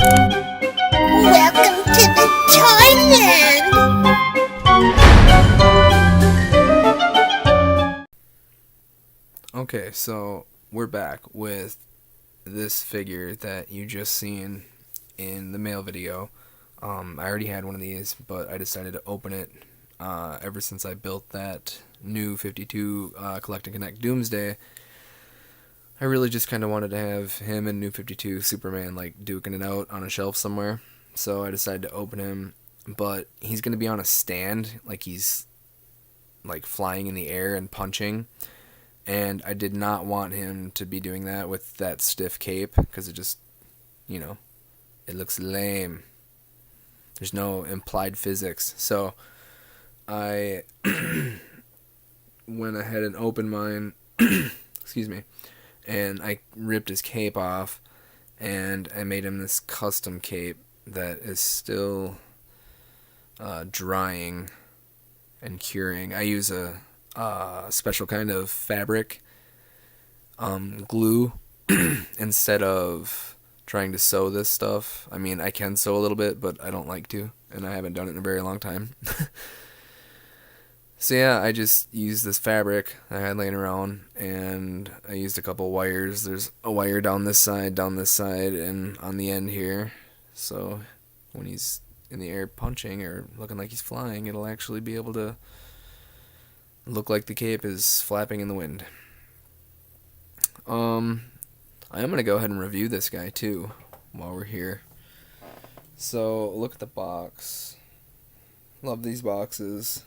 Welcome to the Toyland! Okay, so we're back with this figure that you just seen in the mail video. I already had one of these, but I decided to open it ever since I built that new 52 Collect and Connect Doomsday. I really just kind of wanted to have him and New 52 Superman like duking it out on a shelf somewhere. So I decided to open him, but he's going to be on a stand, like he's like flying in the air and punching. And I did not want him to be doing that with that stiff cape, because it just, it looks lame. There's no implied physics. So I went ahead and opened mine, excuse me, and I ripped his cape off, and I made him this custom cape that is still drying and curing. I use a special kind of fabric glue instead of trying to sew this stuff. I mean, I can sew a little bit, but I don't like to, and I haven't done it in a very long time. So yeah, I just used this fabric I had laying around, and I used a couple wires. There's a wire down this side, and on the end here. So when he's in the air punching or looking like he's flying, it'll actually be able to look like the cape is flapping in the wind. I am going to go ahead and review this guy too while we're here. So look at the box. Love these boxes.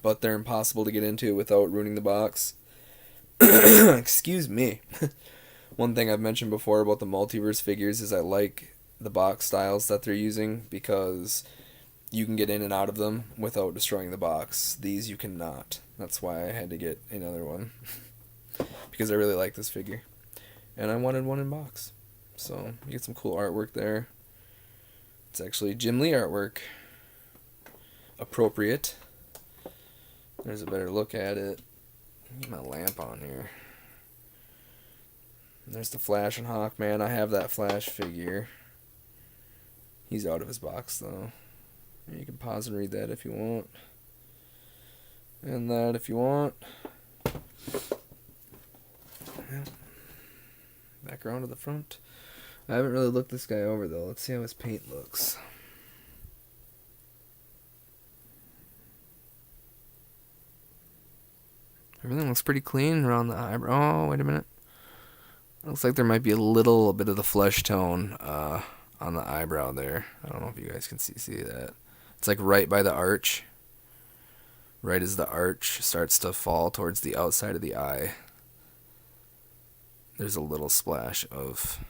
But they're impossible to get into without ruining the box. Excuse me. One thing I've mentioned before about the multiverse figures is I like the box styles that they're using, because you can get in and out of them without destroying the box. These you cannot. That's why I had to get another one. Because I really like this figure. And I wanted one in box. So you get some cool artwork there. It's actually Jim Lee artwork. Appropriate. There's a better look at it. Get my lamp on here. There's the Flash and Hawkman. I have that Flash figure. He's out of his box though. You can pause and read that if you want. And that if you want. Back around to the front. I haven't really looked this guy over though. Let's see how his paint looks. Everything looks pretty clean around the eyebrow. Oh, wait a minute. Looks like there might be a little bit of the flesh tone on the eyebrow there. I don't know if you guys can see that. It's like right by the arch. Right as the arch starts to fall towards the outside of the eye. There's a little splash of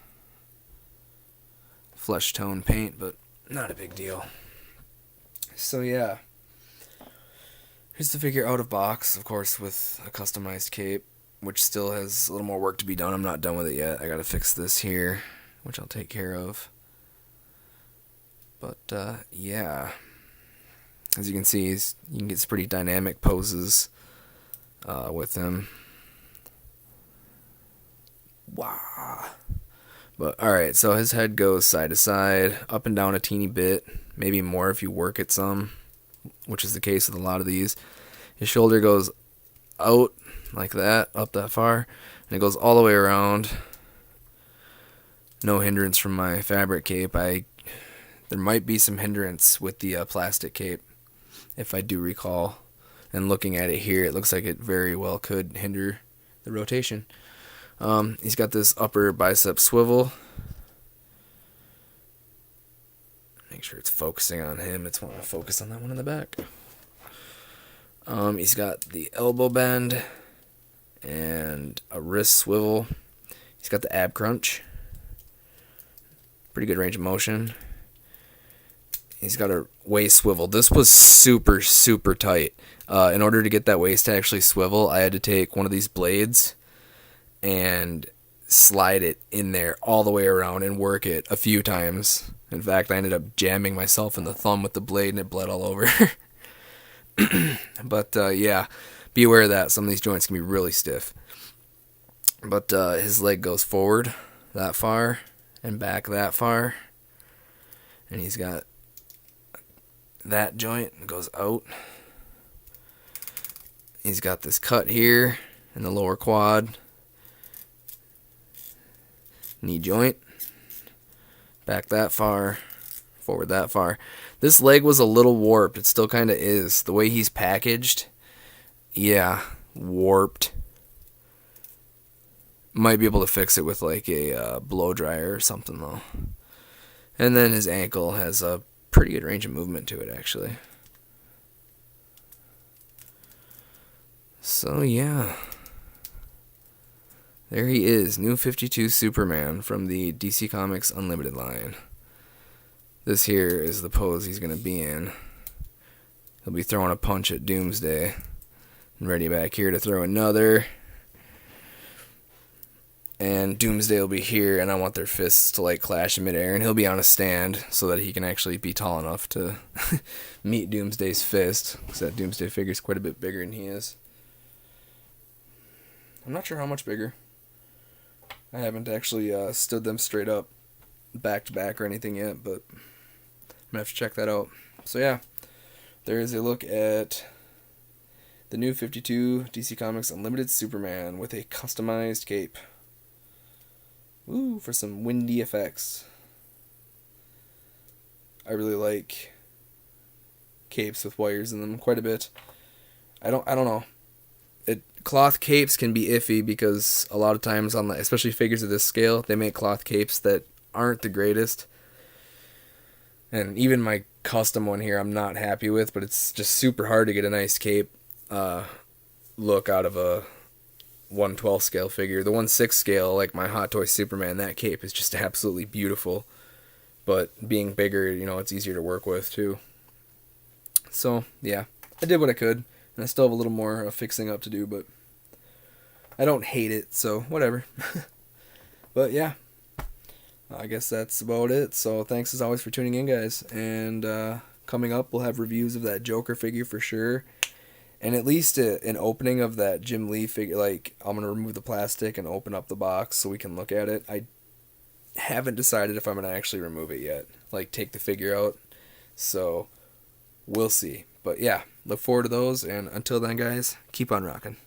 flesh tone paint, but not a big deal. So yeah. Here's the figure out of box, of course, with a customized cape, which still has a little more work to be done. I'm not done with it yet. I gotta fix this here, which I'll take care of. But yeah, as you can see, you can get some pretty dynamic poses with him. Wow. But alright, so his head goes side to side, up and down a teeny bit, maybe more if you work it some, which is the case with a lot of these. His shoulder goes out like that, up that far, and it goes all the way around. No hindrance from my fabric cape. There might be some hindrance with the plastic cape, if I do recall. And looking at it here, it looks like it very well could hinder the rotation. He's got this upper bicep swivel. Make sure it's focusing on him. It's want to focus on that one in the back. He's got the elbow bend and a wrist swivel. He's got the ab crunch. Pretty good range of motion. He's got a waist swivel. This was super, super tight. In order to get that waist to actually swivel, I had to take one of these blades and slide it in there all the way around and work it a few times. In fact, I ended up jamming myself in the thumb with the blade and it bled all over. But yeah, be aware of that. Some of these joints can be really stiff. But his leg goes forward that far and back that far. And he's got that joint that goes out. He's got this cut here in the lower quad. Knee joint. Back that far. Forward that far. This leg was a little warped. It still kind of is. The way he's packaged, yeah, warped. Might be able to fix it with like a blow dryer or something though. And then his ankle has a pretty good range of movement to it actually. So yeah. There he is, New 52 Superman from the DC Comics Unlimited line. This here is the pose he's going to be in. He'll be throwing a punch at Doomsday. And ready back here to throw another. And Doomsday will be here, and I want their fists to like clash in midair, and he'll be on a stand so that he can actually be tall enough to meet Doomsday's fist. Because that Doomsday figure is quite a bit bigger than he is. I'm not sure how much bigger. I haven't actually stood them straight up, back to back or anything yet, but I'm going to have to check that out. So yeah, there is a look at the New 52 DC Comics Unlimited Superman with a customized cape. Ooh, for some windy effects. I really like capes with wires in them quite a bit. I don't know. Cloth capes can be iffy because a lot of times on especially figures of this scale, they make cloth capes that aren't the greatest. And even my custom one here I'm not happy with, but it's just super hard to get a nice cape look out of a 1/12 scale figure. The 1/6 scale, like my Hot Toy Superman, that cape is just absolutely beautiful. But being bigger, it's easier to work with too. So yeah, I did what I could. And I still have a little more fixing up to do, but I don't hate it, so whatever. But yeah, I guess that's about it. So thanks as always for tuning in, guys. And coming up, we'll have reviews of that Joker figure for sure. And at least an opening of that Jim Lee figure. Like, I'm going to remove the plastic and open up the box so we can look at it. I haven't decided if I'm going to actually remove it yet. Like, take the figure out. So, we'll see. But yeah, look forward to those, and until then, guys, keep on rocking.